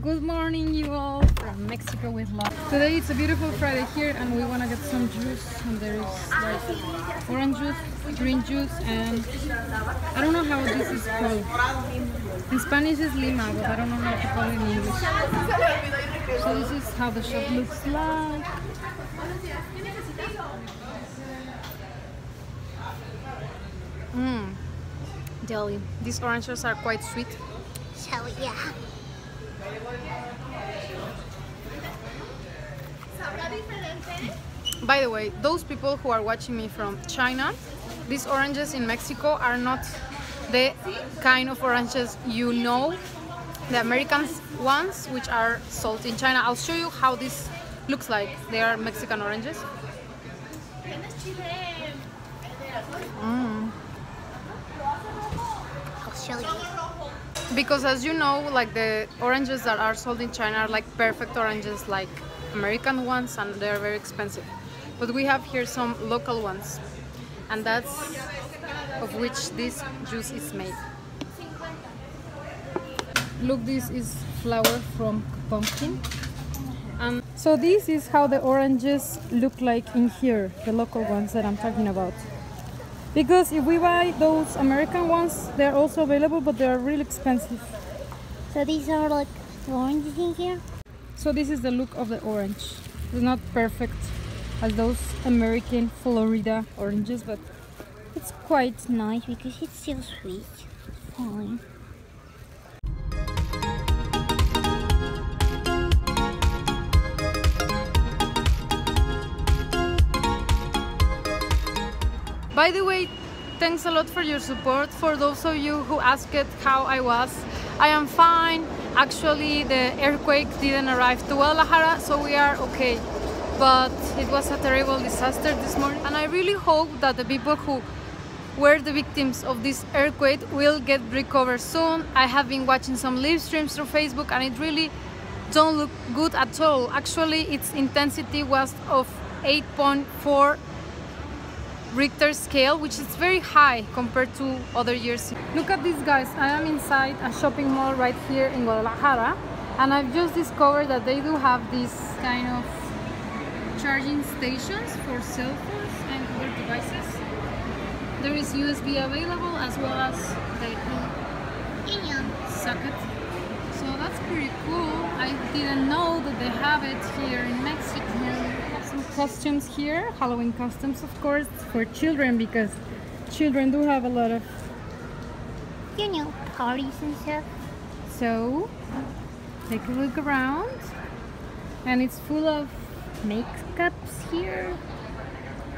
Good morning, you all, from Mexico with love. Today it's a beautiful Friday here and we want to get some juice, and there is like orange juice, green juice, and I don't know how this is called. In Spanish is lima, but I don't know how to call it in English. So this is how the shop looks like. Deli. These oranges are quite sweet. So yeah. By the way, those people who are watching me from China, these oranges in Mexico are not the kind of oranges you know, the American ones, which are sold in China. I'll show you how this looks like. They are Mexican oranges. I'll show you. Because as you know, like the oranges that are sold in China are like perfect oranges, like American ones, and they're very expensive. But we have here some local ones, and that's of which this juice is made. Look, this is flour from pumpkin. And so this is how the oranges look like in here, the local ones that I'm talking about. Because if we buy those American ones, they're also available, but they're really expensive. So these are like the oranges in here? So this is the look of the orange. It's not perfect as those American Florida oranges, but it's quite Nice because it's still sweet. Fine. By the way, thanks a lot for your support. For those of you who asked how I was, I am fine. Actually, the earthquake didn't arrive to Guadalajara, so we are okay. But it was a terrible disaster this morning, and I really hope that the people who were the victims of this earthquake will get recovered soon. I have been watching some live streams through Facebook, and it really don't look good at all. Actually, its intensity was of 8.4 Richter scale, which is very high compared to other years. Look at this, guys. I am inside a shopping mall right here in Guadalajara, and I've just discovered that they do have these kind of charging stations for cell phones and other devices. There is USB available as well as the socket. So that's pretty cool. I didn't know that they have it here in Mexico. Some costumes here, Halloween costumes, of course, for children, because children do have a lot of, You know, parties and stuff. so take a look around, and it's full of makeups here.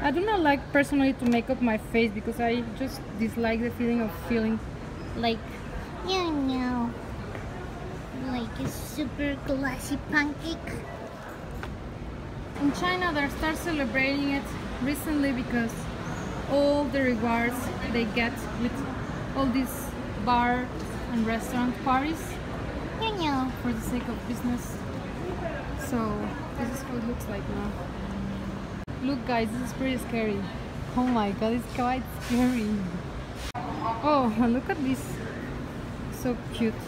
I do not like personally to make up my face because I just dislike the feeling of feeling like, You know, like a super glassy pancake. in China they start celebrating it recently because all the rewards they get with all these bar and restaurant parties You know. for the sake of business. So this is how it looks like now. Look, guys, this is pretty scary. Oh my god, it's quite scary. Oh, and look at this. So cute.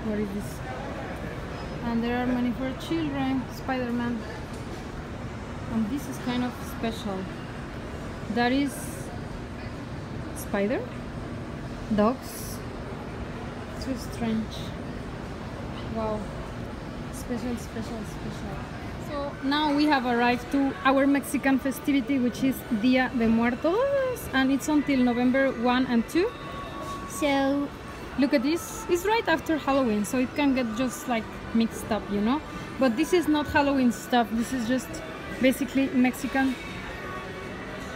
What is this? And there are many for children. Spider-Man. And this is kind of special. That is spider? Dogs? So strange. Wow. Special. So now we have arrived to our Mexican festivity, which is Dia de Muertos, and it's until November 1 and 2. So Look at this. It's right after Halloween, so it can get just like mixed up, you know. But this is not Halloween stuff. This is just basically Mexican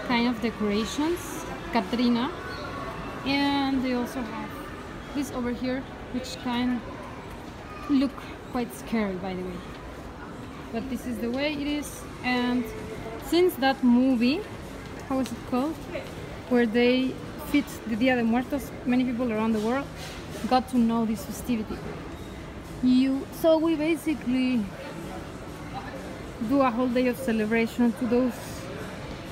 kind of decorations, Catrina, and they also have this over here, which kind of look quite scary, by the way. But this is the way it is. And since that movie, how was it called, where they fit the Dia de Muertos, many people around the world got to know this festivity. So we basically do a whole day of celebration to those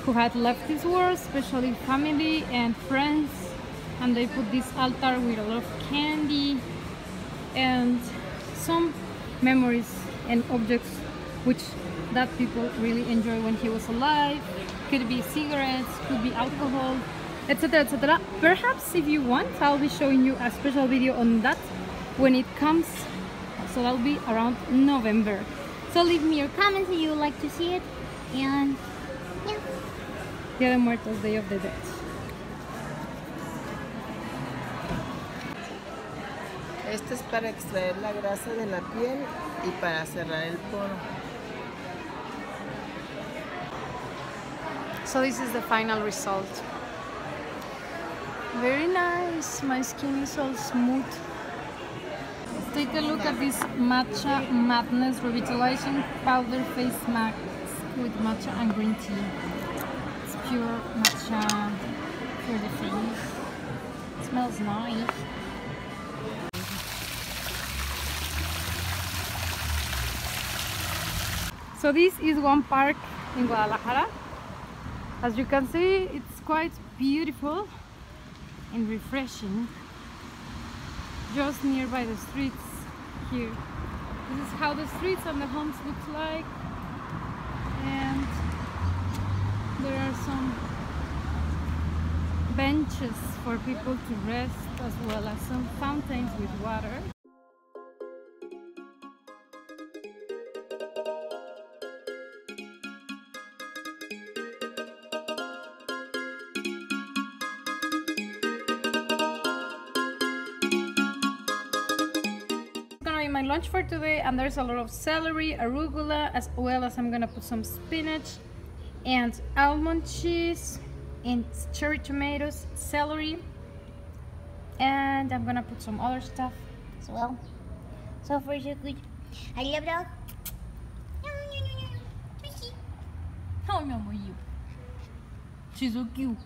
who had left this world, especially family and friends, and they put this altar with a lot of candy and some memories and objects which that people really enjoy when he was alive. Could be cigarettes, could be alcohol, etc, etc. Perhaps if you want, I'll be showing you a special video on that when it comes, so that'll be around November. So leave me your comments if you would like to see it. And yeah. Dia de Muertos, Day of the Dead. Esto es para extraer la grasa de la piel y para cerrar el poro. So this is the final result. Very nice. My skin is all smooth. Let's take a look at this Matcha Madness Revitalizing Powder Face Mask with matcha and green tea. It's pure matcha for the face. It smells nice. So this is one park in Guadalajara. As you can see, it's quite beautiful and refreshing. Just nearby the streets here. This is how the streets and the homes look like. And there are some benches for people to rest, as well as some fountains with water. My lunch for today, and there's a lot of celery, arugula, as well as I'm gonna put some spinach and almond cheese and cherry tomatoes, celery, and I'm gonna put some other stuff as well. So far so good. I love dog. Oh no, you. She's so cute.